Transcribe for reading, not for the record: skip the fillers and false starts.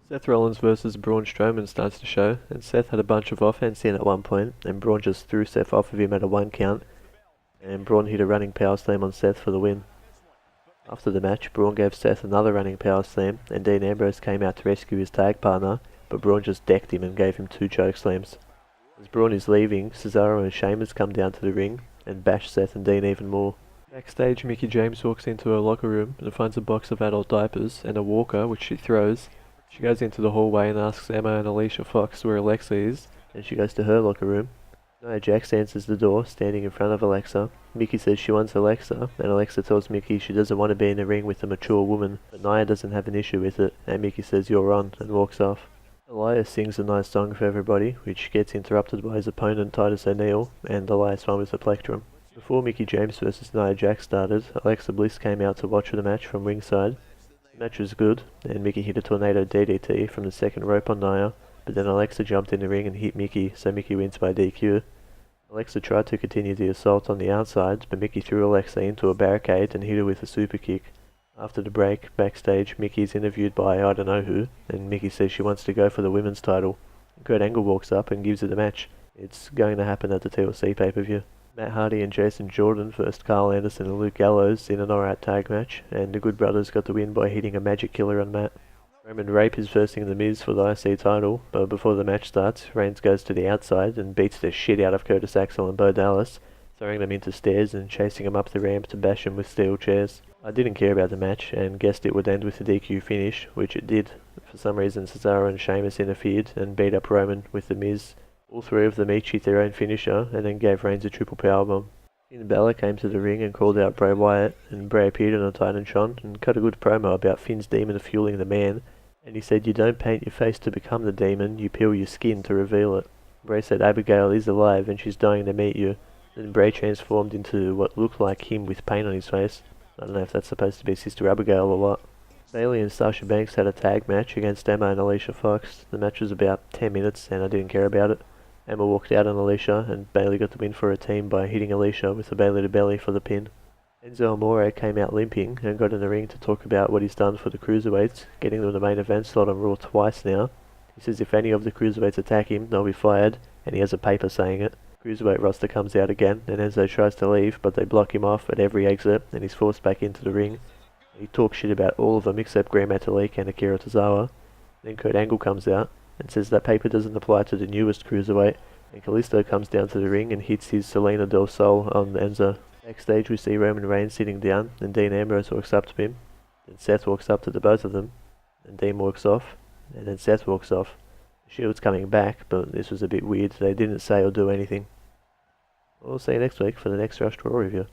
Seth Rollins versus Braun Strowman starts the show, and Seth had a bunch of offense in at one point, and Braun just threw Seth off of him at a 1 count, and Braun hit a running power slam on Seth for the win. After the match, Braun gave Seth another running power slam, and Dean Ambrose came out to rescue his tag partner, but Braun just decked him and gave him 2 choke slams. As Braun is leaving, Cesaro and Sheamus come down to the ring, and bash Seth and Dean even more. Backstage, Mickie James walks into her locker room and finds a box of adult diapers and a walker, which she throws. She goes into the hallway and asks Emma and Alicia Fox where Alexa is, and she goes to her locker room. Nia Jax answers the door, standing in front of Alexa. Mickie says she wants Alexa, and Alexa tells Mickie she doesn't want to be in the ring with a mature woman, but Nia doesn't have an issue with it, and Mickie says you're on, and walks off. Elias sings a nice song for everybody, which gets interrupted by his opponent Titus O'Neil, and Elias won with the plectrum. Before Mickie James versus Nia Jax started, Alexa Bliss came out to watch the match from ringside. The match was good, and Mickie hit a tornado DDT from the second rope on Nia, but then Alexa jumped in the ring and hit Mickie, so Mickie wins by DQ. Alexa tried to continue the assault on the outside, but Mickie threw Alexa into a barricade and hit her with a super kick. After the break, backstage, Mickie is interviewed by I don't know who, and Mickie says she wants to go for the women's title. Kurt Angle walks up and gives her the match. It's going to happen at the TLC pay-per-view. Matt Hardy and Jason Jordan versed Carl Anderson and Luke Gallows in an alright tag match, and the Good Brothers got the win by hitting a magic killer on Matt. Roman Reigns is versing The Miz for the IC title, but before the match starts, Reigns goes to the outside and beats the shit out of Curtis Axel and Bo Dallas, throwing them into stairs and chasing them up the ramp to bash them with steel chairs. I didn't care about the match and guessed it would end with a DQ finish, which it did. For some reason, Cesaro and Sheamus interfered and beat up Roman with The Miz. All 3 of them each hit their own finisher and then gave Reigns a triple powerbomb. Finn Balor came to the ring and called out Bray Wyatt, and Bray appeared on a Titantron and cut a good promo about Finn's demon fueling the man, and he said you don't paint your face to become the demon, you peel your skin to reveal it. Bray said Abigail is alive and she's dying to meet you. Then Bray transformed into what looked like him with paint on his face. I don't know if that's supposed to be Sister Abigail or what. Bayley and Sasha Banks had a tag match against Emma and Alicia Fox. The match was about 10 minutes and I didn't care about it. Emma walked out on Alicia and Bayley got the win for her team by hitting Alicia with a Bayley to belly for the pin. Enzo Amore came out limping and got in the ring to talk about what he's done for the Cruiserweights, getting them the main event slot on Raw twice now. He says if any of the Cruiserweights attack him, they'll be fired, and he has a paper saying it. Cruiserweight roster comes out again, and Enzo tries to leave, but they block him off at every exit, and he's forced back into the ring. He talks shit about all of them except Gran Metalik and Akira Tozawa. Then Kurt Angle comes out and says that paper doesn't apply to the newest Cruiserweight, and Kalisto comes down to the ring and hits his Selena del Sol on Enzo. Backstage we see Roman Reigns sitting down, and Dean Ambrose walks up to him. Then Seth walks up to the both of them, and Dean walks off, and then Seth walks off. The Shield's coming back, but this was a bit weird. They didn't say or do anything. We'll see you next week for the next Rush Raw review.